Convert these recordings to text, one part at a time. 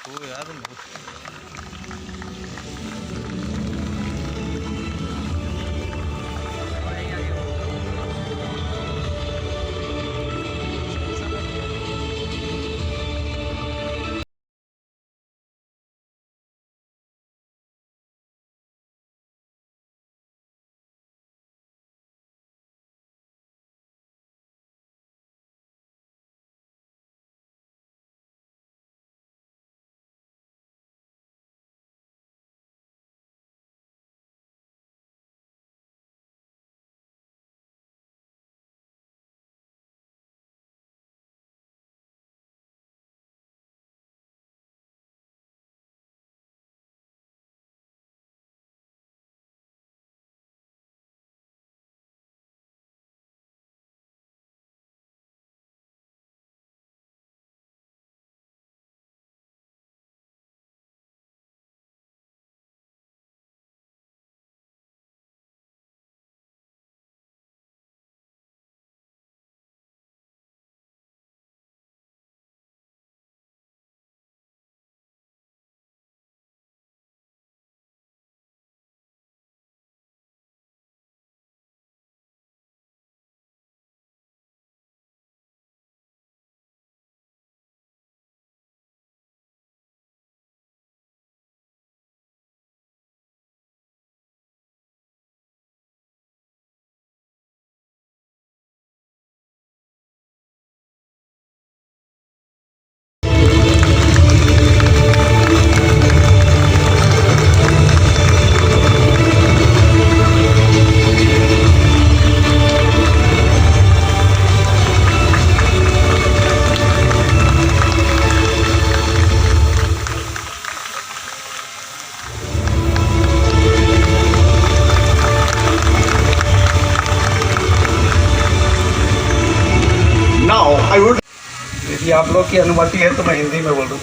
वो याद है। आई वुड, यदि आप लोग की अनुमति है तो मैं हिंदी में बोलूँ।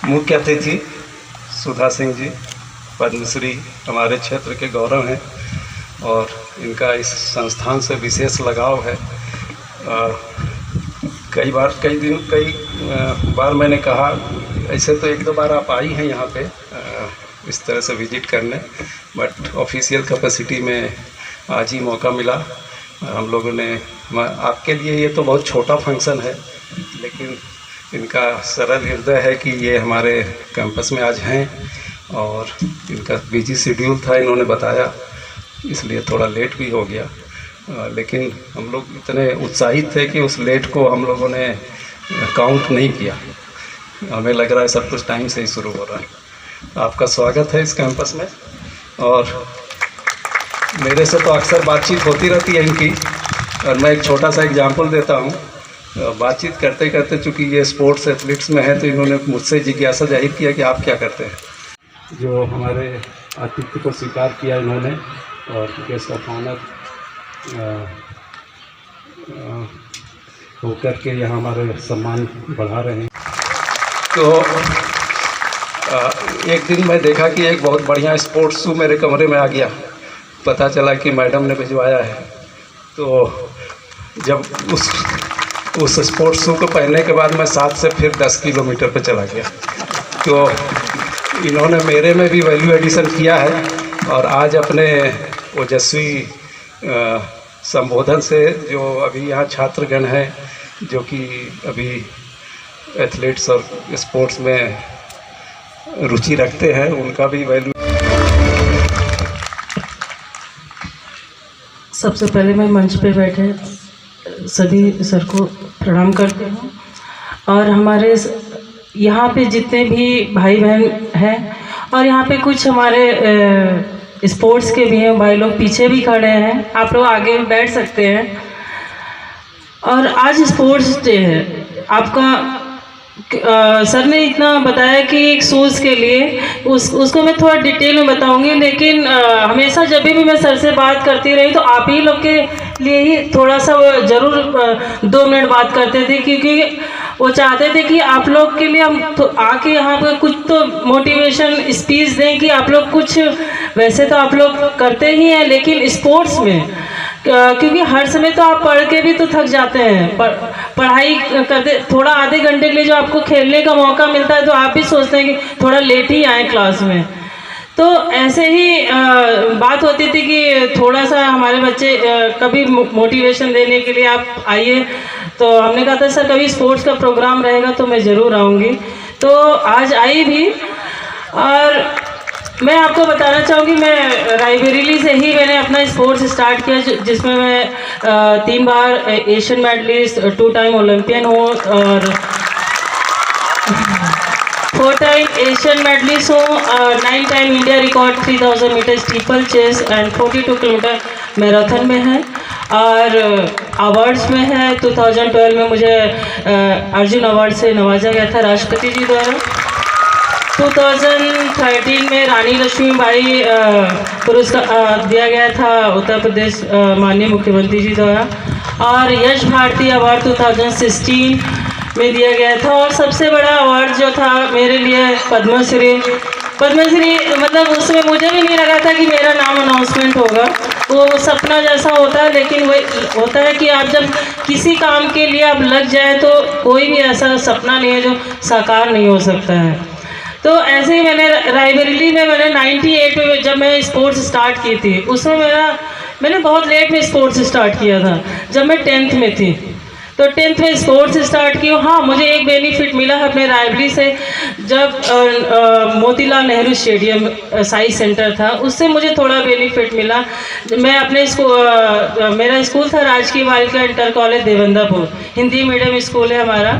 मुख्य अतिथि सुधा सिंह जी पद्मश्री हमारे क्षेत्र के गौरव हैं और इनका इस संस्थान से विशेष लगाव है। कई बार मैंने कहा, ऐसे तो एक दो बार आप आई हैं यहाँ पे इस तरह से विजिट करने, बट ऑफिशियल कैपेसिटी में आज ही मौका मिला। हम लोगों ने, आपके लिए ये तो बहुत छोटा फंक्शन है, लेकिन इनका सरल हृदय है कि ये हमारे कैंपस में आज हैं और इनका बिजी शेड्यूल था, इन्होंने बताया, इसलिए थोड़ा लेट भी हो गया। लेकिन हम लोग इतने उत्साहित थे कि उस लेट को हम लोगों ने काउंट नहीं किया। हमें लग रहा है सब कुछ टाइम से ही शुरू हो रहा है। आपका स्वागत है इस कैंपस में। और मेरे से तो अक्सर बातचीत होती रहती है इनकी, और मैं एक छोटा सा एग्जांपल देता हूँ। बातचीत करते करते चूँकि ये स्पोर्ट्स एथलीट्स में है, तो इन्होंने मुझसे जिज्ञासा जाहिर किया कि आप क्या करते हैं। जो हमारे आतिथ्य को स्वीकार किया इन्होंने और गेस्ट ऑफ ऑनर होकर के यहाँ हमारे सम्मान बढ़ा रहे हैं। तो एक दिन मैं देखा कि एक बहुत बढ़िया स्पोर्ट्स शू मेरे कमरे में आ गया। पता चला कि मैडम ने भिजवाया है। तो जब उस स्पोर्ट्स शू को पहनने के बाद मैं 7 से फिर 10 किलोमीटर पे चला गया। तो इन्होंने मेरे में भी वैल्यू एडिशन किया है और आज अपने ओजस्वी संबोधन से जो अभी यहाँ छात्रगण हैं जो कि अभी एथलीट्स और स्पोर्ट्स में रुचि रखते हैं, उनका भी वैल्यू। सबसे पहले मैं मंच पे बैठे सभी सर को प्रणाम करती हूँ और हमारे यहाँ पे जितने भी भाई बहन हैं और यहाँ पे कुछ हमारे स्पोर्ट्स के भी हैं भाई लोग, पीछे भी खड़े हैं, आप लोग आगे बैठ सकते हैं। और आज स्पोर्ट्स डे है आपका। सर ने इतना बताया कि एक शूज़ के लिए उसको मैं थोड़ा डिटेल में बताऊंगी, लेकिन हमेशा जब भी मैं सर से बात करती रही तो आप ही लोग के लिए ही थोड़ा सा ज़रूर 2 मिनट बात करते थे, क्योंकि वो चाहते थे कि आप लोग के लिए हम तो आके यहाँ पर कुछ तो मोटिवेशन स्पीच दें कि आप लोग कुछ, वैसे तो आप लोग करते ही हैं, लेकिन स्पोर्ट्स में क्योंकि हर समय तो आप पढ़ के भी तो थक जाते हैं, पढ़ाई करते थोड़ा आधे घंटे के लिए जो आपको खेलने का मौका मिलता है तो आप भी सोचते हैं कि थोड़ा लेट ही आए क्लास में। तो ऐसे ही बात होती थी कि थोड़ा सा हमारे बच्चे कभी मोटिवेशन देने के लिए आप आइए, तो हमने कहा था सर कभी स्पोर्ट्स का प्रोग्राम रहेगा तो मैं ज़रूर आऊँगी। तो आज आई भी, और मैं आपको बताना चाहूँगी मैं रायबरेली से ही मैंने अपना स्पोर्ट्स स्टार्ट किया, जिसमें मैं 3 बार एशियन मेडलिस्ट, 2 टाइम ओलंपियन हूँ और 4 टाइम एशियन मेडलिस्ट हूँ और 9 time India record 3000 metre steeplechase and 42 kilometre marathon में है। और अवार्ड्स में है 2012 में मुझे अर्जुन अवार्ड से नवाजा गया था राष्ट्रपति जी द्वारा। 2013 में रानी लक्ष्मीबाई पुरस्कार दिया गया था उत्तर प्रदेश माननीय मुख्यमंत्री जी द्वारा। और यश भारती अवार्ड 2016 में दिया गया था। और सबसे बड़ा अवार्ड जो था मेरे लिए पद्मश्री मतलब उसमें मुझे भी नहीं लगा था कि मेरा नाम अनाउंसमेंट होगा, वो सपना जैसा होता है, लेकिन वो होता है कि आप जब किसी काम के लिए आप लग जाए तो कोई भी ऐसा सपना नहीं है जो साकार नहीं हो सकता है। तो ऐसे ही मैंने रायबरेली में मैंने 98 में जब मैं स्पोर्ट्स स्टार्ट की थी, उसमें मैंने बहुत लेट में स्पोर्ट्स स्टार्ट किया था, जब मैं 10th में थी। तो 10th में स्पोर्ट्स स्टार्ट की। हाँ, मुझे एक बेनिफिट मिला अपने रायबरेली से, जब Motilal Nehru stadium science centre था, उससे मुझे थोड़ा बेनिफिट मिला। मैं अपने मेरा स्कूल था राजकीय बालिका inter college Devandapur, Hindi medium school है हमारा।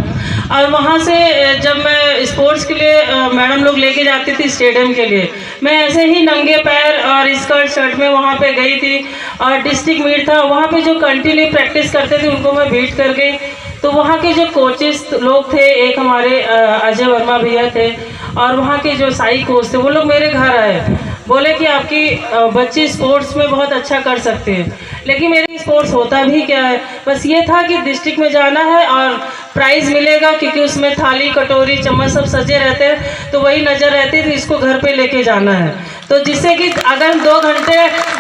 और वहाँ से जब मैं स्पोर्ट्स के लिए मैडम लोग लेके जाती थी स्टेडियम के लिए, मैं ऐसे ही नंगे पैर और स्कर्ट शर्ट में वहाँ पे गई थी। और डिस्ट्रिक्ट मीट था, वहाँ पे जो कंटिन्यू प्रैक्टिस करते थे उनको मैं बीट कर गई। तो वहाँ के जो कोचेस लोग थे, एक हमारे अजय वर्मा भैया थे, और वहाँ के जो साई कोच थे, वो लोग मेरे घर आए, बोले कि आपकी बच्ची स्पोर्ट्स में बहुत अच्छा कर सकते हैं। लेकिन मेरे स्पोर्ट्स होता भी क्या है, बस ये था कि डिस्ट्रिक्ट में जाना है और प्राइज़ मिलेगा, क्योंकि उसमें थाली कटोरी चम्मच सब सजे रहते हैं, तो वही नज़र रहती थी, इसको घर पे लेके जाना है। तो जिससे कि अगर 2 घंटे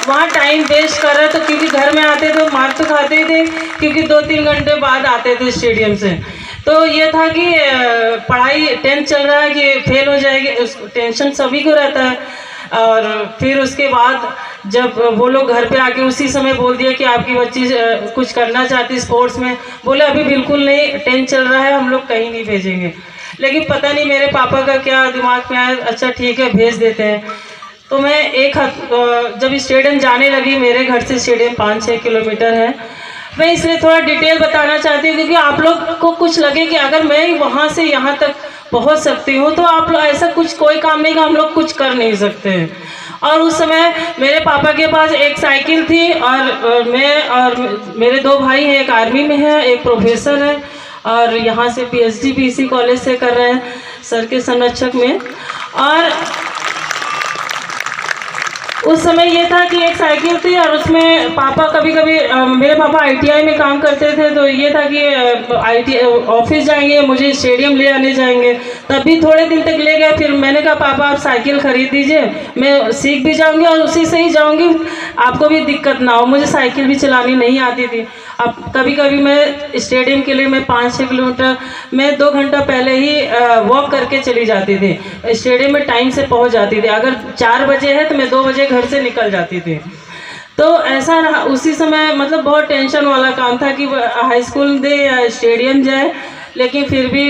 वहाँ टाइम वेस्ट कर रहे तो, क्योंकि घर में आते तो मार तो खाते ही थे, क्योंकि 2-3 घंटे बाद आते थे स्टेडियम से। तो ये था कि पढ़ाई 10th चल रहा है कि फेल हो जाएगी, उस टेंशन सभी को रहता है। और फिर उसके बाद जब वो लोग घर पे आके उसी समय बोल दिया कि आपकी बच्ची कुछ करना चाहती स्पोर्ट्स में, बोले अभी बिल्कुल नहीं, 10th चल रहा है, हम लोग कहीं नहीं भेजेंगे। लेकिन पता नहीं मेरे पापा का क्या दिमाग में आया, अच्छा ठीक है भेज देते हैं। तो मैं जब स्टेडियम जाने लगी, मेरे घर से स्टेडियम 5-6 किलोमीटर है। मैं इसलिए थोड़ा डिटेल बताना चाहती हूँ, क्योंकि आप लोग को कुछ लगे कि अगर मैं वहाँ से यहाँ तक पहुँच सकती हूँ तो आप लोग ऐसा कोई काम नहीं कि हम लोग कुछ कर नहीं सकते हैं। और उस समय मेरे पापा के पास एक साइकिल थी, और मैं और मेरे 2 भाई हैं, एक आर्मी में है, एक प्रोफेसर है, और यहाँ से PhD BC कॉलेज से कर रहे हैं सर के संरक्षक में। और उस समय ये था कि एक साइकिल थी, और उसमें पापा कभी कभी मेरे पापा ITI में काम करते थे, तो ये था कि ऑफिस जाएंगे, मुझे स्टेडियम ले आने जाएंगे, तब भी थोड़े दिन तक ले गए। फिर मैंने कहा पापा आप साइकिल खरीद दीजिए, मैं सीख भी जाऊंगी और उसी से ही जाऊंगी, आपको भी दिक्कत ना हो। मुझे साइकिल भी चलानी नहीं आती थी। अब कभी कभी मैं स्टेडियम के लिए मैं 5-6 किलोमीटर मैं 2 घंटा पहले ही वॉक करके चली जाती थी, स्टेडियम में टाइम से पहुंच जाती थी। अगर 4 बजे है तो मैं 2 बजे घर से निकल जाती थी। तो ऐसा रहा उसी समय, मतलब बहुत टेंशन वाला काम था कि हाई स्कूल दे या स्टेडियम जाए, लेकिन फिर भी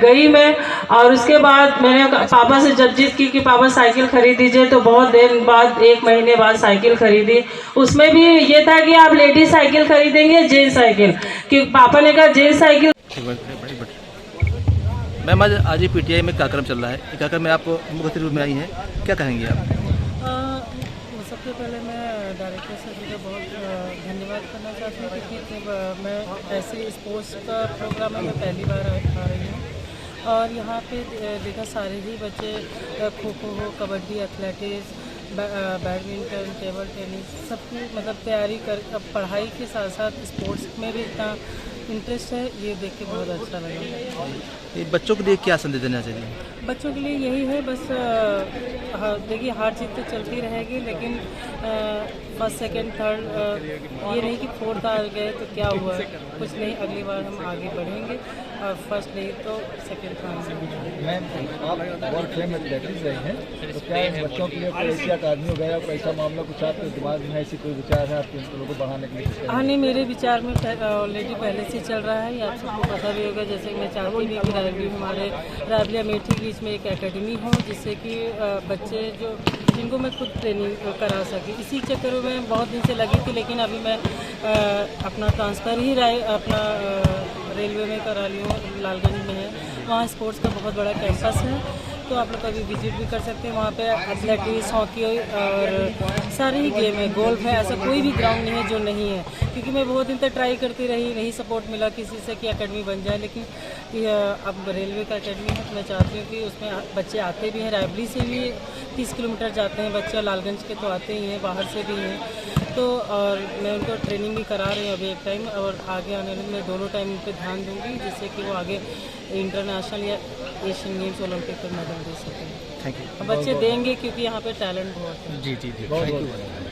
गई मैं। और उसके बाद मैंने पापा से जब जिद की कि पापा साइकिल खरीद दीजिए, तो बहुत देर बाद 1 महीने बाद साइकिल खरीदी। उसमें भी ये था कि आप लेडीज साइकिल खरीदेंगे जेंट्स साइकिल, क्योंकि पापा ने कहा जेंट्स साइकिल। मैम आज ही PTI में कार्यक्रम चल रहा है, कार्यक्रम में आप मुख्य अतिथि में आई हैं, क्या कहेंगे आप? सबसे पहले मैं डायरेक्टर सर जी का बहुत धन्यवाद करना चाहती हूँ, क्योंकि मैं ऐसे स्पोर्ट्स का प्रोग्राम में मैं पहली बार आ रही हूँ। और यहाँ पे देखा सारे ही बच्चे खो खो हो, kabaddi, athletics, badminton, table tennis, सबकी मतलब तैयारी कर, अब पढ़ाई के साथ साथ स्पोर्ट्स में भी इतना इंटरेस्ट है, ये देख के बहुत अच्छा लगा। ये बच्चों के लिए क्या संदेश देना चाहिए? बच्चों के लिए यही है, बस देखिए हार जीत तो चलती रहेगी, लेकिन फर्स्ट सेकंड थर्ड ये नहीं कि फोर्थ आ गए तो क्या हुआ, कुछ नहीं, अगली बार हम आगे बढ़ेंगे और फर्स्ट नहीं तो सेकंड थर्ड। मैम, आप वर्ल्ड फेम एथलेटिक्स रही हैं, तो क्या इन बच्चों के लिए कोई ऐसी अकादमी वगैरह कोई ऐसा मामला कुछ आपके दिमाग में ऐसी कोई विचार है आपके स्कूलों को बढ़ाने के लिए? हाँ नहीं, मेरे विचार में ऑलरेडी पहले से चल रहा है, ये आप सबको पता भी होगा। जैसे मैं चाहती हूँ कि रायबली हमारे रायबली अमेठी के बीच में एक एकेडमी हो, जिससे कि बच्चे जो जिनको मैं खुद ट्रेनिंग करा सकी। इसी चक्कर में मैं बहुत दिन से लगी थी, लेकिन अभी मैं अपना ट्रांसफ़र ही अपना रेलवे में करा ली हूँ, लालगंज में है, वहाँ स्पोर्ट्स का बहुत बड़ा कैंपस है, तो आप लोग कभी विजिट भी कर सकते हैं। वहाँ पे एथलेटिक्स, हॉकी और सारे ही गेम है, गोल्फ है, ऐसा कोई भी ग्राउंड नहीं है जो नहीं है। क्योंकि मैं बहुत दिन तक ट्राई करती रही, नहीं सपोर्ट मिला किसी से कि एकेडमी बन जाए, लेकिन अब रेलवे का एकेडमी है, तो मैं चाहती हूँ कि उसमें बच्चे आते भी हैं, रायबली से भी 30 किलोमीटर जाते हैं बच्चे, लालगंज के तो आते ही हैं, बाहर से भी हैं, तो और मैं उनको ट्रेनिंग भी करा रही हूँ अभी एक टाइम, और आगे आने में मैं दोनों टाइम उन पर ध्यान दूँगी, जिससे कि वो आगे इंटरनेशनल या एशियन गेम्स, ओलंपिक पर मेडल दे सकें। Thank you. बच्चे देंगे क्योंकि यहाँ पे टैलेंट बहुत है। जी जी जी, बहुत थैंक यू। बहुत